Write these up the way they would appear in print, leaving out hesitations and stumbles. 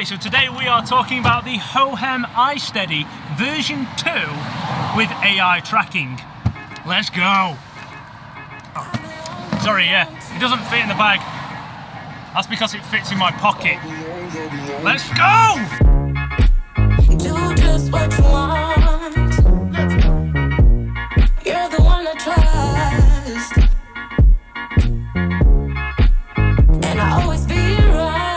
Okay, so today we are talking about the Hohem iSTEADY version 2 with AI tracking. Let's go. Oh, sorry, yeah, it doesn't fit in the bag. That's because it fits in my pocket. Let's go! Do just what you want. You're the one I trust, and I always be around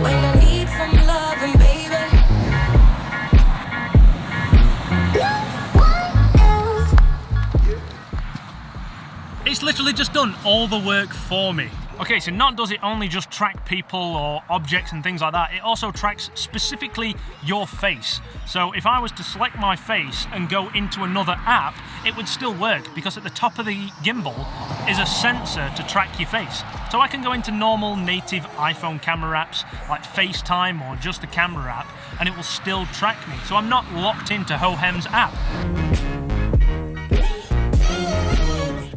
when I need some loving, baby. No one else. It's literally just done all the work for me. Okay, so not does it only just track people or objects and things like that, it also tracks specifically your face. So if I was to select my face and go into another app, it would still work because at the top of the gimbal is a sensor to track your face. So I can go into normal native iPhone camera apps like FaceTime or just the camera app and it will still track me. So I'm not locked into Hohem's app.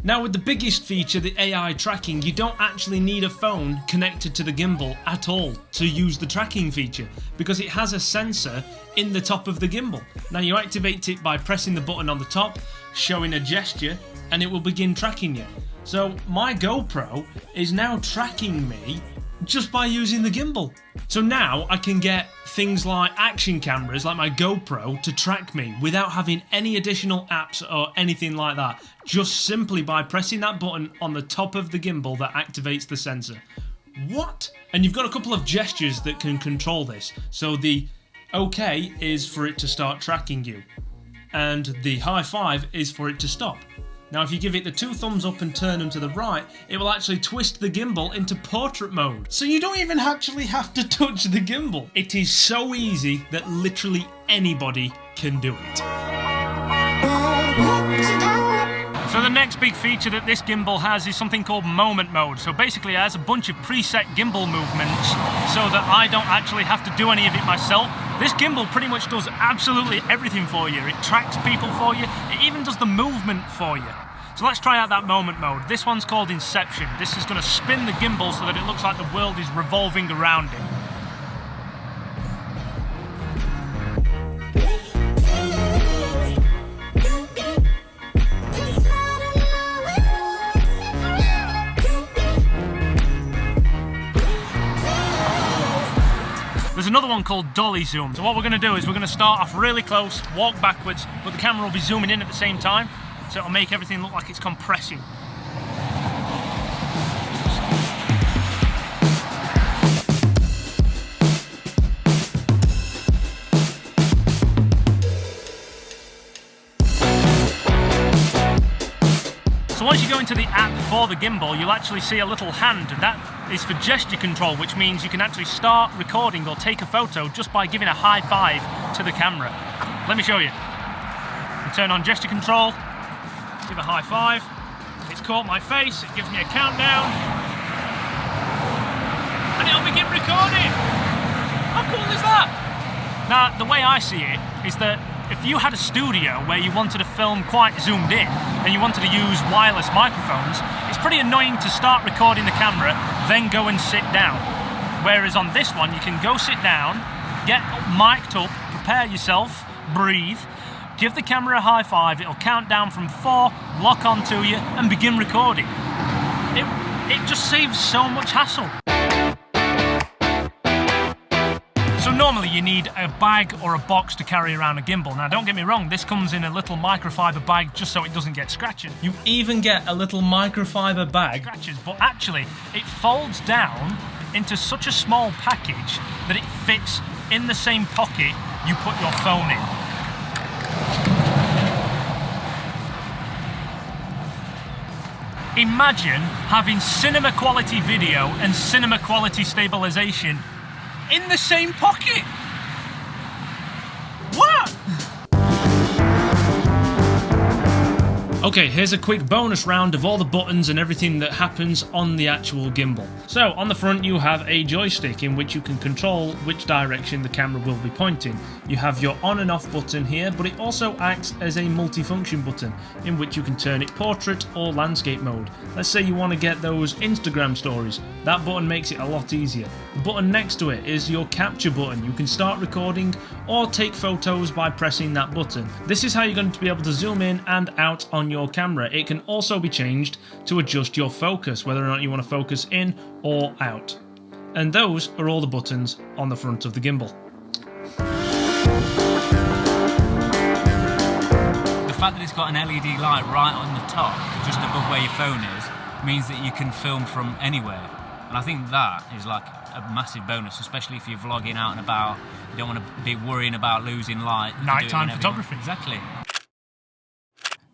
Now with the biggest feature, the AI tracking, you don't actually need a phone connected to the gimbal at all to use the tracking feature because it has a sensor in the top of the gimbal. Now you activate it by pressing the button on the top, showing a gesture, and it will begin tracking you. So my GoPro is now tracking me just by using the gimbal. So now I can get things like action cameras like my GoPro to track me without having any additional apps or anything like that, just simply by pressing that button on the top of the gimbal that activates the sensor. What? And you've got a couple of gestures that can control this. So the OK is for it to start tracking you, and the high five is for it to stop. Now if you give it the 2 thumbs up and turn them to the right, it will actually twist the gimbal into portrait mode. So you don't even actually have to touch the gimbal. It is so easy that literally anybody can do it. So the next big feature that this gimbal has is something called moment mode. So basically it has a bunch of preset gimbal movements so that I don't actually have to do any of it myself. This gimbal pretty much does absolutely everything for you. It tracks people for you, it even does the movement for you. So let's try out that moment mode. This one's called Inception. This is going to spin the gimbal so that it looks like the world is revolving around it. There's another one called dolly zoom. So what we're going to do is we're going to start off really close, walk backwards, but the camera will be zooming in at the same time, so it'll make everything look like it's compressing. So once you go into the app for the gimbal, you'll actually see a little hand, and that is for gesture control, which means you can actually start recording or take a photo just by giving a high five to the camera. Let me show you. You turn on gesture control, give a high five, it's caught my face, it gives me a countdown, and it'll begin recording. How cool is that? Now, the way I see it is that if you had a studio where you wanted to film quite zoomed in and you wanted to use wireless microphones, it's pretty annoying to start recording the camera, then go and sit down. Whereas on this one, you can go sit down, get mic'd up, prepare yourself, breathe, give the camera a high five, it'll count down from 4, lock onto you, and begin recording. It just saves so much hassle. So normally you need a bag or a box to carry around a gimbal. Now don't get me wrong, this comes in a little microfiber bag just so it doesn't get scratches. You even get a little microfiber bag, scratches, but actually it folds down into such a small package that it fits in the same pocket you put your phone in. Imagine having cinema quality video and cinema quality stabilization in the same pocket. What? Okay, here's a quick bonus round of all the buttons and everything that happens on the actual gimbal. So, on the front you have a joystick in which you can control which direction the camera will be pointing. You have your on and off button here, but it also acts as a multifunction button in which you can turn it portrait or landscape mode. Let's say you want to get those Instagram stories. That button makes it a lot easier. The button next to it is your capture button. You can start recording or take photos by pressing that button. This is how you're going to be able to zoom in and out on your camera. It can also be changed to adjust your focus, whether or not you want to focus in or out. And those are all the buttons on the front of the gimbal. The fact that it's got an LED light right on the top, just above where your phone is, means that you can film from anywhere. And I think that is like a massive bonus, especially if you're vlogging out and about. You don't want to be worrying about losing light. Nighttime photography. Exactly.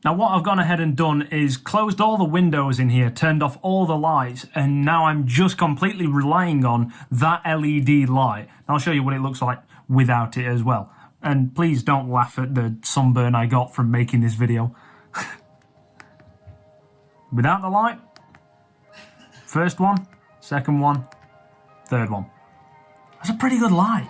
Now what I've gone ahead and done is closed all the windows in here, turned off all the lights, and now I'm just completely relying on that LED light. I'll show you what it looks like without it as well. And please don't laugh at the sunburn I got from making this video. Without the light, first one, second one, third one. That's a pretty good light.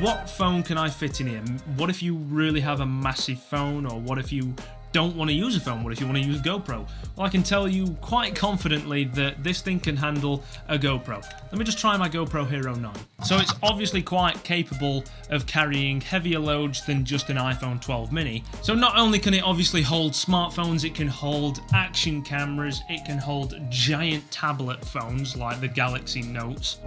What phone can I fit in here? What if you really have a massive phone, or what if you don't want to use a phone? What if you want to use a GoPro? Well, I can tell you quite confidently that this thing can handle a GoPro. Let me just try my GoPro Hero 9. So it's obviously quite capable of carrying heavier loads than just an iPhone 12 mini. So not only can it obviously hold smartphones, it can hold action cameras, it can hold giant tablet phones like the Galaxy Notes.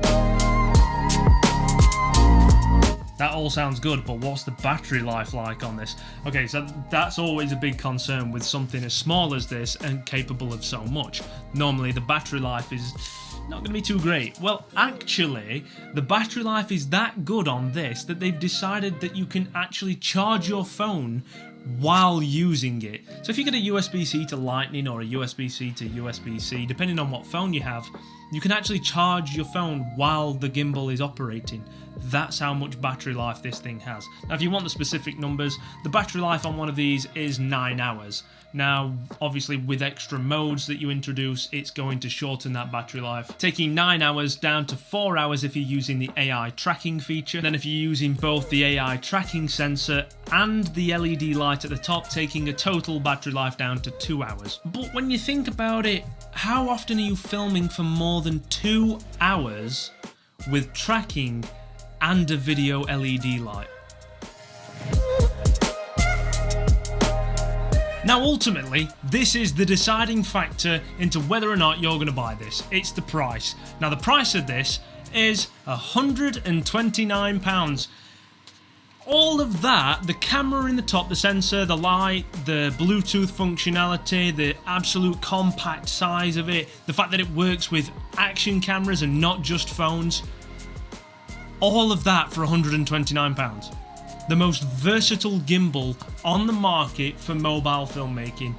That all sounds good, but what's the battery life like on this? Okay, so that's always a big concern with something as small as this and capable of so much. Normally the battery life is not going to be too great. Well, actually, the battery life is that good on this that they've decided that you can actually charge your phone while using it. So if you get a USB-C to Lightning or a USB-C to USB-C, depending on what phone you have, you can actually charge your phone while the gimbal is operating. That's how much battery life this thing has. Now, if you want the specific numbers, the battery life on one of these is 9 hours. Now, obviously, with extra modes that you introduce, it's going to shorten that battery life, taking 9 hours down to 4 hours if you're using the AI tracking feature. Then if you're using both the AI tracking sensor and the LED light at the top, taking a total battery life down to 2 hours. But when you think about it, how often are you filming for more than 2 hours with tracking and a video LED light? Now ultimately, this is the deciding factor into whether or not you're going to buy this. It's the price. Now the price of this is £129. All of that, the camera in the top, the sensor, the light, the Bluetooth functionality, the absolute compact size of it, the fact that it works with action cameras and not just phones, all of that for £129. The most versatile gimbal on the market for mobile filmmaking,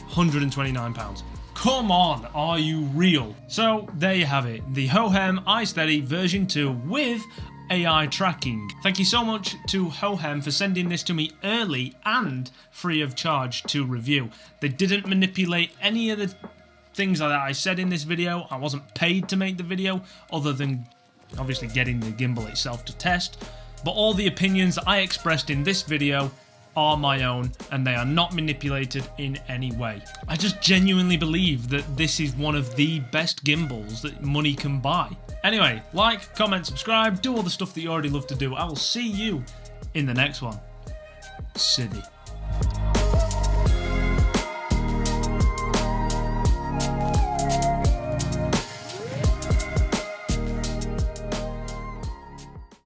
£129. Come on, are you real? So there you have it, the Hohem iSTEADY version 2 with AI tracking. Thank you so much to Hohem for sending this to me early and free of charge to review. They didn't manipulate any of the things that I said in this video. I wasn't paid to make the video other than obviously getting the gimbal itself to test. But all the opinions that I expressed in this video are my own and they are not manipulated in any way. I just genuinely believe that this is one of the best gimbals that money can buy. Anyway, like, comment, subscribe, do all the stuff that you already love to do. I will see you in the next one. iSTEADY.